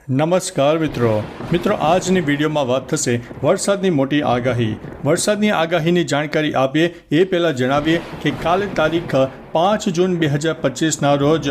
નમસ્કાર મિત્રો આજની વિડીયોમાં વાત થશે વરસાદની મોટી આગાહી. વરસાદની આગાહીની જાણકારી આપીએ એ પહેલાં જણાવીએ કે કાલે તારીખ 5 જૂન 2025ના રોજ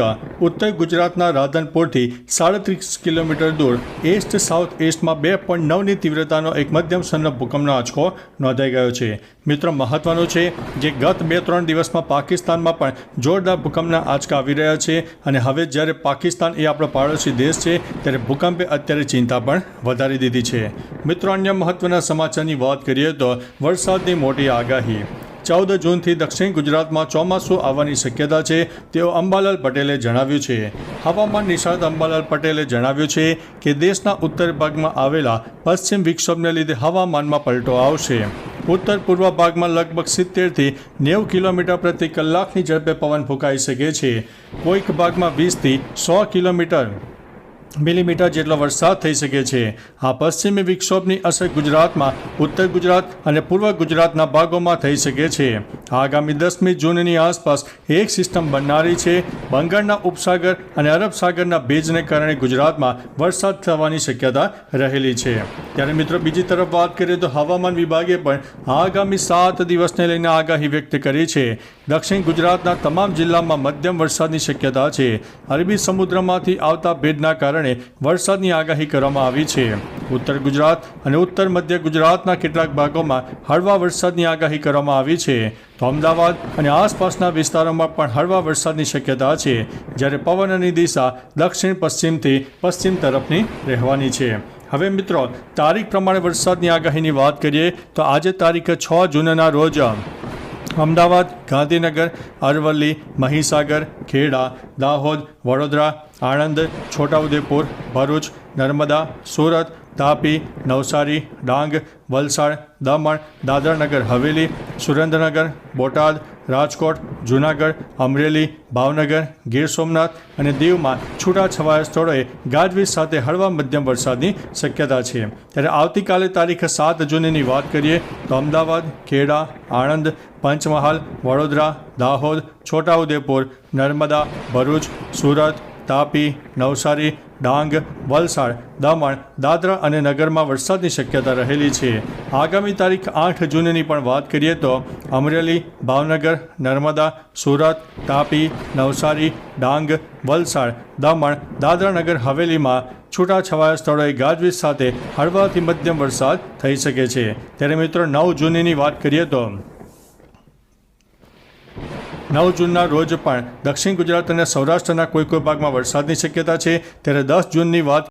ઉત્તર ગુજરાતના રાધનપુરથી 37 કિલોમીટર દૂર એસ્ટ સાઉથ એસ્ટમાં 2.9ની તીવ્રતાનો એક મધ્યમ સ્તરનો ભૂકંપનો આંચકો નોંધાઈ ગયો છે. મિત્રો મહત્વનું છે જે ગત 2-3 દિવસમાં પાકિસ્તાનમાં પણ જોરદાર ભૂકંપના આંચકા આવી રહ્યા છે અને હવે જ્યારે પાકિસ્તાન એ આપણો પાડોશી દેશ છે ત્યારે ભૂકંપે અત્યારે ચિંતા પણ વધારી દીધી છે. મિત્રો અન્ય મહત્વના સમાચારની વાત કરીએ તો વરસાદની મોટી આગાહી. 14 જૂનથી દક્ષિણ ગુજરાતમાં ચોમાસું આવવાની શક્યતા છે તેઓ અંબાલાલ પટેલે જણાવ્યું છે. હવામાન નિષ્ણાત અંબાલાલ પટેલે જણાવ્યું છે કે દેશના ઉત્તર ભાગમાં આવેલા પશ્ચિમ વિક્ષોભને લીધે હવામાનમાં પલટો આવશે. ઉત્તર પૂર્વ ભાગમાં લગભગ 70થી 90 કિલોમીટર પ્રતિ કલાકની ઝડપે પવન ફૂંકાઈ શકે છે. કોઈક ભાગમાં 20થી 100 મિલીમીટર જેટલો વરસાદ થઈ શકે છે. આ પશ્ચિમી વિક્ષોભની અસર ગુજરાતમાં ઉત્તર ગુજરાત અને પૂર્વ ગુજરાતના ભાગોમાં થઈ શકે છે. આગામી 10મી જૂનની આસપાસ એક સિસ્ટમ બનનારી છે. બંગાળના ઉપસાગર અને અરબ સાગરના ભેજને કારણે ગુજરાતમાં વરસાદ થવાની શક્યતા રહેલી છે. ત્યારે મિત્રો બીજી તરફ વાત કરીએ તો હવામાન વિભાગે પણ આગામી 7 દિવસને લઈને આગાહી વ્યક્ત કરી છે. દક્ષિણ ગુજરાતના તમામ જિલ્લામાં મધ્યમ વરસાદની શક્યતા છે. અરબી સમુદ્રમાંથી આવતા ભેજના કારણે વરસાદની આગાહી કરવામાં આવી છે. ઉત્તર ગુજરાત અને ઉત્તર મધ્ય ગુજરાતના કેટલાક ભાગોમાં હળવા વરસાદની આગાહી કરવામાં આવી છે. તો અમદાવાદ અને આસપાસના વિસ્તારોમાં પણ હળવા વરસાદની શક્યતા છે. જ્યારે પવનની દિશા દક્ષિણ પશ્ચિમથી પશ્ચિમ તરફની રહેવાની છે. હવે મિત્રો તારીખ પ્રમાણે વરસાદની આગાહીની વાત કરીએ તો આજે તારીખ 6 જૂનના રોજ અમદાવાદ, ગાંધીનગર, અરવલ્લી, મહીસાગર, ખેડા, દાહોદ, વડોદરા, આણંદ, છોટાઉદેપુર, ભરૂચ, નર્મદા, સુરત, તાપી, નવસારી, ડાંગ, વલસાડ, દમણ, દાદરાનગર હવેલી, સુરેન્દ્રનગર, બોટાદ, રાજકોટ, જૂનાગઢ, અમરેલી, ભાવનગર, ગીર સોમનાથ અને દીવમાં છૂટાછવાયા સ્થળોએ ગાજવીજ સાથે હળવા મધ્યમ વરસાદની શક્યતા છે. ત્યારે આવતીકાલે તારીખ 7 જૂનની વાત કરીએ તો અમદાવાદ, ખેડા, આણંદ, પંચમહાલ, વડોદરા, દાહોદ, છોટાઉદેપુર, નર્મદા, ભરૂચ, સુરત, તાપી, નવસારી, ડાંગ, વલસાડ, દમણ, દાદરા અને નગરમાં વરસાદની શક્યતા રહેલી છે. આગામી તારીખ 8 જૂનની પણ વાત કરીએ તો અમરેલી, ભાવનગર, નર્મદા, સુરત, તાપી, નવસારી, ડાંગ, વલસાડ, દમણ, દાદરા નગર હવેલીમાં છૂટાછવાયા સ્થળોએ ગાજવીજ સાથે હળવાથી મધ્યમ વરસાદ થઈ શકે છે. ત્યારે મિત્રો 9 જૂનની વાત કરીએ તો 9 જૂનના રોજ પણ દક્ષિણ ગુજરાત અને સૌરાષ્ટ્રના કોઈ ભાગમાં વરસાદની શક્યતા છે. ત્યારે 10 જૂનની વાત